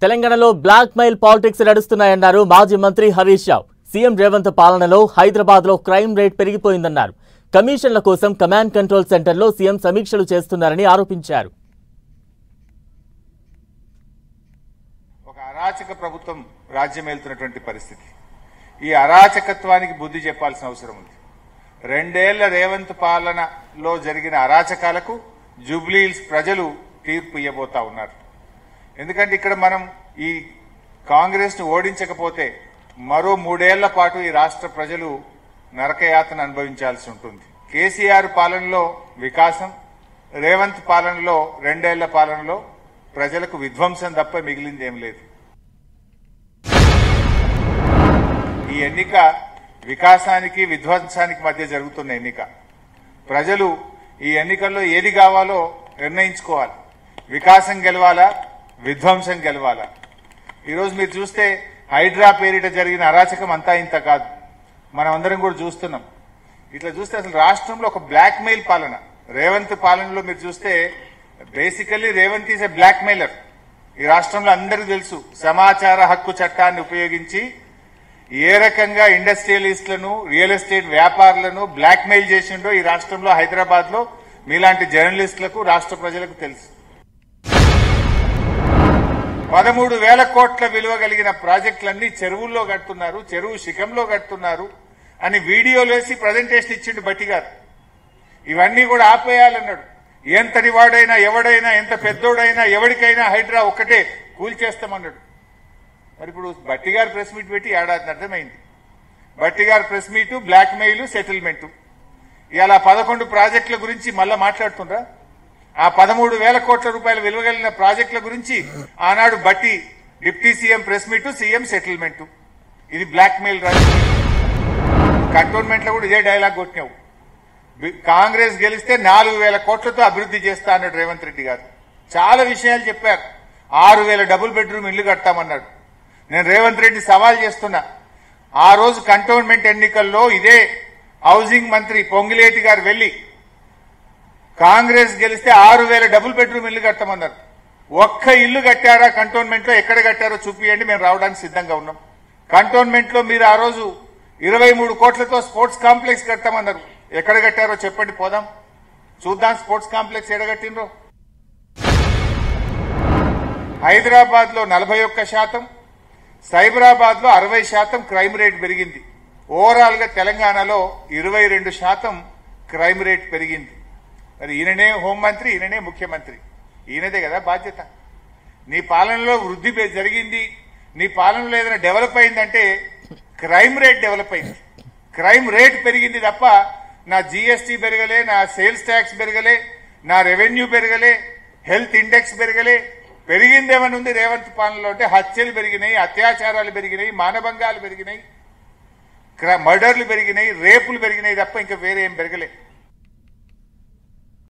తెలంగాణలో black mail politics నడుస్తున్నాయన్నారు మాజీ మంత్రి హరీష్ రావు. సీఎం రేవంత్ పాలనలో హైదరాబాద్ లో క్రైమ్ రేట్ పెరిగిపోయిందన్నారు. కమిషన్ల కోసం కమాండ్ కంట్రోల్ సెంటర్లో సీఎం సమీక్షలు చేస్తున్నారని ఆరోపించారు. ఒక అరాచక ప్రభుత్వం రాజ్యమేలుతున్నటువంటి పరిస్థితి. ఈ అరాచకత్వానికి బుద్ధి చెప్పాల్సిన అవసరం ఉంది. 2 ఏళ్ల రేవంత్ పాలనలో జరిగిన అరాచకాలకు జూబ్లీహిల్స్ ప్రజలు తీర్పు ఇవ్వబోతా ఉన్నారు. ఎందుకంటే ఇక్కడ మనం ఈ కాంగ్రెస్ ను ఓడించకపోతే మరో 3 ఏళ్ల పాటు ఈ రాష్ట్ర ప్రజలు నరకయాతన అనుభవించాల్సి ఉంటుంది. కేసీఆర్ పాలనలో వికాసం, రేవంత్ పాలనలో 2 ఏళ్ల పాలనలో ప్రజలకు విధ్వంసం తప్ప మిగిలిందేం లేదు. ఈ ఎన్నిక వికాసానికి విధ్వంసానికి మధ్య జరుగుతున్న ఎన్నిక. ప్రజలు ఈ ఎన్నికల్లో ఏది కావాలో నిర్ణయించుకోవాలి. వికాసం గెలవాలా, విధ్వంసం గెలవాలా? ఈరోజు మీరు చూస్తే హైడ్రా పేరిట జరిగిన అరాచకం అంతా ఇంత కాదు. మనం అందరం కూడా చూస్తున్నాం. ఇట్లా చూస్తే అసలు రాష్ట్రంలో ఒక బ్లాక్ మెయిల్ పాలన. రేవంత్ పాలనలో మీరు చూస్తే basically Revanth is a blackmailer. ఈ రాష్ట్రంలో అందరికీ తెలుసు. సమాచార హక్కు చట్టాన్ని ఉపయోగించి ఏ రకంగా ఇండస్ట్రియలిస్టులను, రియల్ ఎస్టేట్ వ్యాపారులను బ్లాక్ మెయిల్ చేసిండో ఈ రాష్ట్రంలో హైదరాబాద్ లో మీలాంటి జర్నలిస్టులకు, రాష్ట్ర ప్రజలకు తెలుసు. 13,000 కోట్ల విలువ కలిగిన ప్రాజెక్టులన్నీ చెరువుల్లో కడుతున్నారు, చెరువు శిఖంలో కడుతున్నారు అని వీడియోలేసి ప్రజెంటేషన్ ఇచ్చిండు బట్టి గారు. ఇవన్నీ కూడా ఆపేయాలన్నాడు. ఎంతటి వాడైనా, ఎవడైనా, ఎంత పెద్దోడైనా, ఎవరికైనా హైడ్రా ఒక్కటే కూల్చేస్తామన్నాడు. మరి ఇప్పుడు బట్టి గారు ప్రెస్ మీట్ పెట్టి ఏడాది అర్థమైంది. బట్టి గారు press meet, blackmail, settlement. ఇలా 11 ప్రాజెక్టుల గురించి మళ్ళా మాట్లాడుతుండ్రా? ఆ 13,000 కోట్ల రూపాయల విలువ కలిగిన ప్రాజెక్టుల గురించి ఆనాడు Bhatti deputy CM press meet, CM settlement. ఇది బ్లాక్ మెయిల్ రాజకీయం. కంటోన్మెంట్ లో కూడా ఇదే డైలాగ్ కొట్టినావు. కాంగ్రెస్ గెలిస్తే 4,000 కోట్లతో అభివృద్ధి చేస్తా అన్నాడు రేవంత్ రెడ్డి గారు. చాలా విషయాలు చెప్పారు. 6,000 డబుల్ బెడ్రూమ్ ఇళ్లు కడతామన్నాడు. నేను రేవంత్ రెడ్డి సవాల్ చేస్తున్నా. ఆ రోజు కంటోన్మెంట్ ఎన్నికల్లో ఇదే హౌసింగ్ మంత్రి పొంగిలేటి గారు వెళ్లి కాంగ్రెస్ గెలిస్తే 6,000 డబుల్ బెడ్రూమ్ ఇళ్లు కడతామన్నారు. ఒక్క ఇల్లు కట్టారా కంటోన్మెంట్ లో? ఎక్కడ కట్టారో చూపియండి, మేము రావడానికి సిద్ధంగా ఉన్నాం. కంటోన్మెంట్ లో మీరు ఆ రోజు 23 కోట్లతో స్పోర్ట్స్ కాంప్లెక్స్ కడతామన్నారు. ఎక్కడ కట్టారో చెప్పండి, పోదాం చూద్దాం. Sports complex ఎడగట్టినరో? హైదరాబాద్ లో 41%, సైబరాబాద్ లో 60% క్రైమ్ రేట్ పెరిగింది. ఓవరాల్ గా తెలంగాణలో 22% క్రైమ్ రేట్ పెరిగింది. మరి ఈయననే హోంమంత్రి, ఈయననే ముఖ్యమంత్రి, ఈయనదే కదా బాధ్యత. నీ పాలనలో వృద్ధి జరిగింది, నీ పాలనలో ఏదైనా డెవలప్ అయిందంటే క్రైమ్ రేట్ డెవలప్ అయింది. క్రైమ్ రేట్ పెరిగింది తప్ప నా జీఎస్టీ పెరగలే, నా సేల్స్ ట్యాక్స్ పెరగలే, నా రెవెన్యూ పెరగలే, హెల్త్ ఇండెక్స్ పెరగలే. పెరిగిందేమని ఉంది రేవంత్ పాలనలో అంటే హత్యలు పెరిగినాయి, అత్యాచారాలు పెరిగినాయి, మానభంగాలు పెరిగినాయి, మర్డర్లు పెరిగినాయి, రేపులు పెరిగినాయి తప్ప ఇంకా వేరే ఏం పెరగలే.